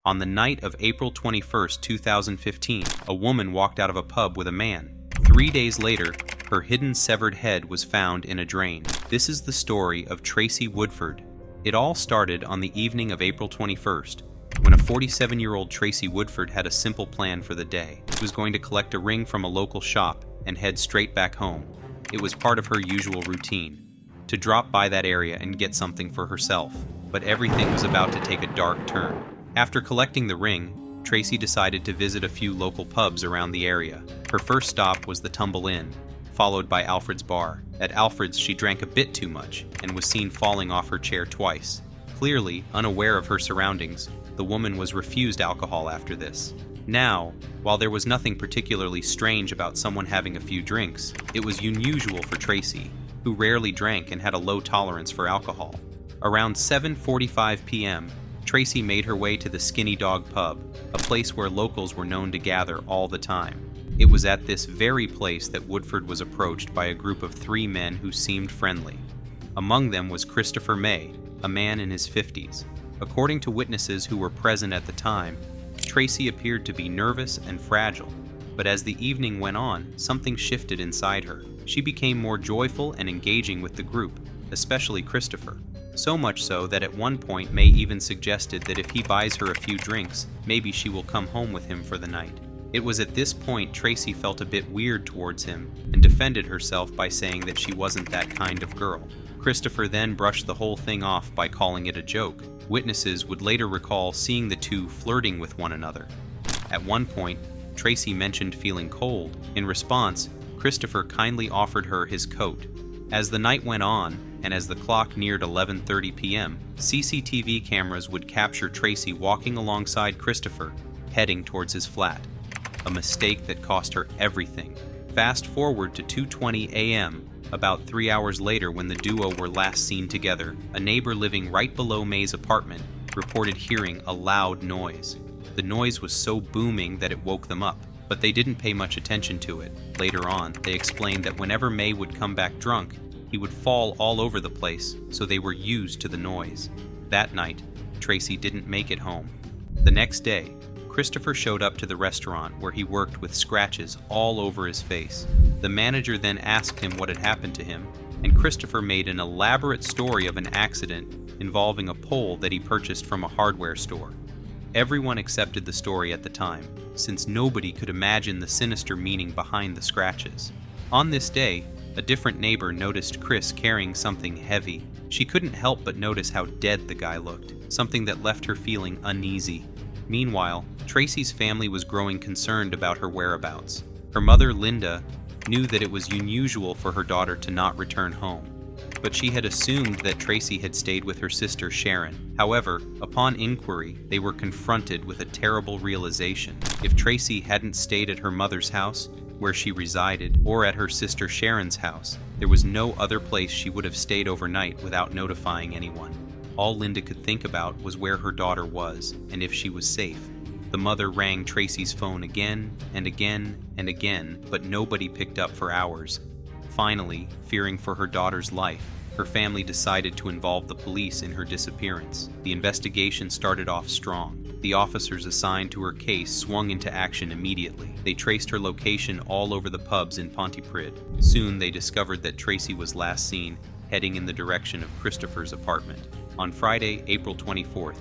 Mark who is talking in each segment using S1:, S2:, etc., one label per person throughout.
S1: On the night of April 21st, 2015, a woman walked out of a pub with a man. 3 days later, her hidden severed head was found in a drain. This is the story of Tracy Woodford. It all started on the evening of April 21st, when a 47-year-old Tracy Woodford had a simple plan for the day. She was going to collect a ring from a local shop and head straight back home. It was part of her usual routine, to drop by that area and get something for herself. But everything was about to take a dark turn. After collecting the ring, Tracy decided to visit a few local pubs around the area. Her first stop was the Tumble Inn, followed by Alfred's Bar. At Alfred's, she drank a bit too much and was seen falling off her chair twice. Clearly, unaware of her surroundings, the woman was refused alcohol after this. Now, while there was nothing particularly strange about someone having a few drinks, it was unusual for Tracy, who rarely drank and had a low tolerance for alcohol. Around 7:45 p.m., Tracy made her way to the Skinny Dog Pub, a place where locals were known to gather all the time. It was at this very place that Woodford was approached by a group of 3 men who seemed friendly. Among them was Christopher May, a man in his 50s. According to witnesses who were present at the time, Tracy appeared to be nervous and fragile, but as the evening went on, something shifted inside her. She became more joyful and engaging with the group, especially Christopher. So much so that at one point May even suggested that if he buys her a few drinks, maybe she will come home with him for the night. It was at this point Tracy felt a bit weird towards him and defended herself by saying that she wasn't that kind of girl. Christopher then brushed the whole thing off by calling it a joke. Witnesses would later recall seeing the two flirting with one another. At one point, Tracy mentioned feeling cold. In response, Christopher kindly offered her his coat. As the night went on, and as the clock neared 11:30 p.m., CCTV cameras would capture Tracy walking alongside Christopher, heading towards his flat. A mistake that cost her everything. Fast forward to 2:20 a.m., about 3 hours later when the duo were last seen together. A neighbor living right below May's apartment reported hearing a loud noise. The noise was so booming that it woke them up, but they didn't pay much attention to it. Later on, they explained that whenever May would come back drunk, he would fall all over the place, so they were used to the noise. That night, Tracy didn't make it home. The next day, Christopher showed up to the restaurant where he worked with scratches all over his face. The manager then asked him what had happened to him, and Christopher made an elaborate story of an accident involving a pole that he purchased from a hardware store. Everyone accepted the story at the time, since nobody could imagine the sinister meaning behind the scratches. On this day, a different neighbor noticed Chris carrying something heavy. She couldn't help but notice how dead the guy looked, something that left her feeling uneasy. Meanwhile, Tracy's family was growing concerned about her whereabouts. Her mother, Linda, knew that it was unusual for her daughter to not return home, but she had assumed that Tracy had stayed with her sister Sharon. However, upon inquiry, they were confronted with a terrible realization. If Tracy hadn't stayed at her mother's house, where she resided, or at her sister Sharon's house, there was no other place she would have stayed overnight without notifying anyone. All Linda could think about was where her daughter was and if she was safe. The mother rang Tracy's phone again and again and again, but nobody picked up for hours. Finally, fearing for her daughter's life, her family decided to involve the police in her disappearance. The investigation started off strong. The officers assigned to her case swung into action immediately. They traced her location all over the pubs in Pontypridd. Soon they discovered that Tracy was last seen heading in the direction of Christopher's apartment. On Friday, April 24th,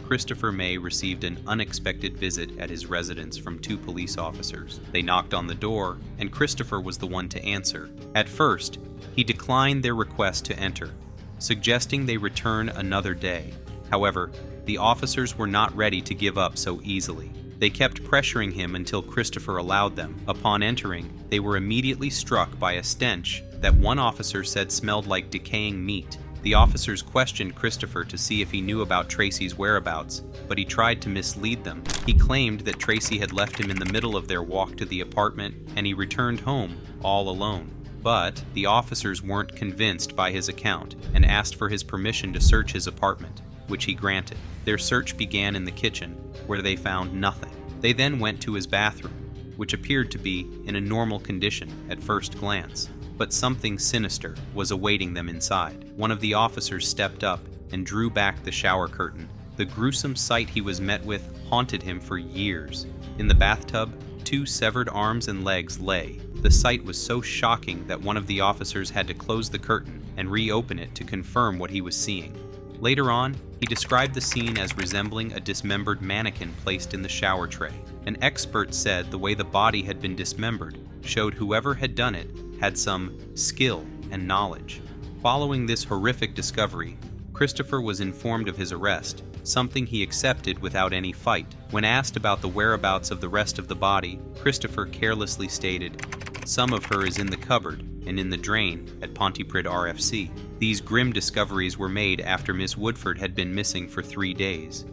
S1: Christopher May received an unexpected visit at his residence from 2 police officers. They knocked on the door, and Christopher was the one to answer. At first, he declined their request to enter, suggesting they return another day. However, the officers were not ready to give up so easily. They kept pressuring him until Christopher allowed them. Upon entering, they were immediately struck by a stench that one officer said smelled like decaying meat. The officers questioned Christopher to see if he knew about Tracy's whereabouts, but he tried to mislead them. He claimed that Tracy had left him in the middle of their walk to the apartment, and he returned home all alone. But the officers weren't convinced by his account and asked for his permission to search his apartment, which he granted. Their search began in the kitchen, where they found nothing. They then went to his bathroom, which appeared to be in a normal condition at first glance. But something sinister was awaiting them inside. One of the officers stepped up and drew back the shower curtain. The The gruesome sight he was met with haunted him for years. In the bathtub, 2 severed arms and legs lay. The sight was so shocking that one of the officers had to close the curtain and reopen it to confirm what he was seeing. Later on, he described the scene as resembling a dismembered mannequin placed in the shower tray. An expert said the way the body had been dismembered showed whoever had done it had some skill and knowledge. Following this horrific discovery, Christopher was informed of his arrest, something he accepted without any fight. When asked about the whereabouts of the rest of the body, Christopher carelessly stated, "Some of her is in the cupboard and in the drain at Pontypridd RFC." These grim discoveries were made after Miss Woodford had been missing for 3 days.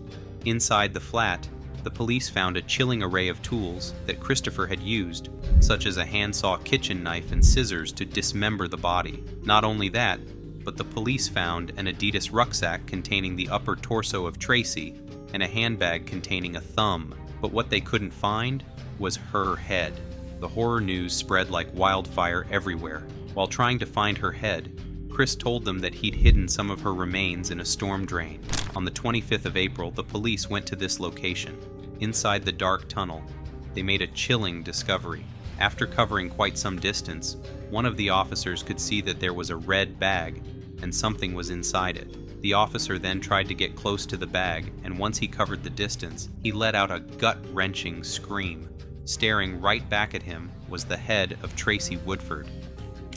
S1: Inside the flat, the police found a chilling array of tools that Christopher had used, such as a handsaw kitchen knife and scissors to dismember the body. Not only that, but the police found an Adidas rucksack containing the upper torso of Tracy and a handbag containing a thumb. But what they couldn't find was her head. The horror news spread like wildfire everywhere. While trying to find her head, Chris told them that he'd hidden some of her remains in a storm drain. On the 25th of April, the police went to this location. Inside the dark tunnel, they made a chilling discovery. After covering quite some distance, one of the officers could see that there was a red bag and something was inside it. The officer then tried to get close to the bag, and once he covered the distance, he let out a gut-wrenching scream. Staring right back at him was the head of Tracy Woodford.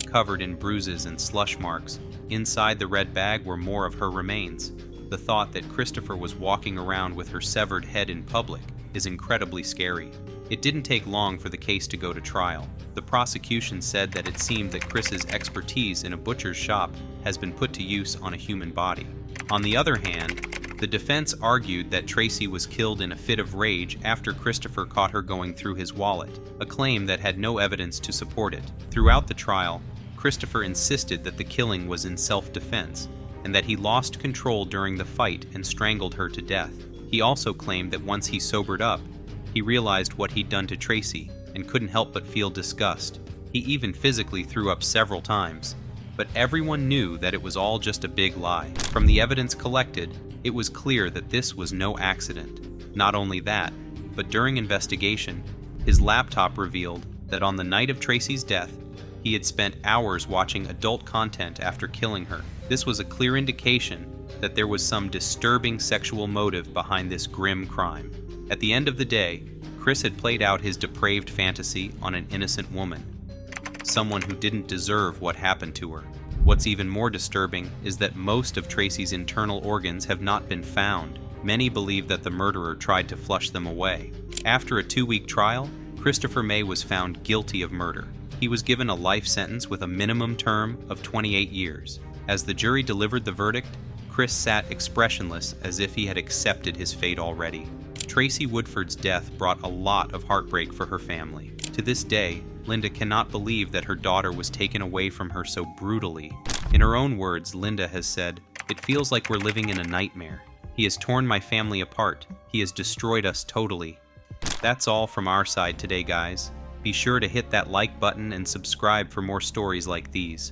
S1: Covered in bruises and slush marks, inside the red bag were more of her remains. The thought that Christopher was walking around with her severed head in public is incredibly scary. It didn't take long for the case to go to trial. The prosecution said that it seemed that Chris's expertise in a butcher's shop has been put to use on a human body. On the other hand, the defense argued that Tracy was killed in a fit of rage after Christopher caught her going through his wallet, a claim that had no evidence to support it. Throughout the trial, Christopher insisted that the killing was in self-defense, and that he lost control during the fight and strangled her to death. He also claimed that once he sobered up, he realized what he'd done to Tracy and couldn't help but feel disgust. He even physically threw up several times. But everyone knew that it was all just a big lie. From the evidence collected, it was clear that this was no accident. Not only that, but during investigation, his laptop revealed that on the night of Tracy's death, he had spent hours watching adult content after killing her. This was a clear indication that there was some disturbing sexual motive behind this grim crime. At the end of the day, Chris had played out his depraved fantasy on an innocent woman, someone who didn't deserve what happened to her. What's even more disturbing is that most of Tracy's internal organs have not been found. Many believe that the murderer tried to flush them away. After a 2-week trial, Christopher May was found guilty of murder. He was given a life sentence with a minimum term of 28 years. As the jury delivered the verdict, Chris sat expressionless as if he had accepted his fate already. Tracy Woodford's death brought a lot of heartbreak for her family. To this day, Linda cannot believe that her daughter was taken away from her so brutally. In her own words, Linda has said, "It feels like we're living in a nightmare. He has torn my family apart. He has destroyed us totally." That's all from our side today, guys. Be sure to hit that like button and subscribe for more stories like these.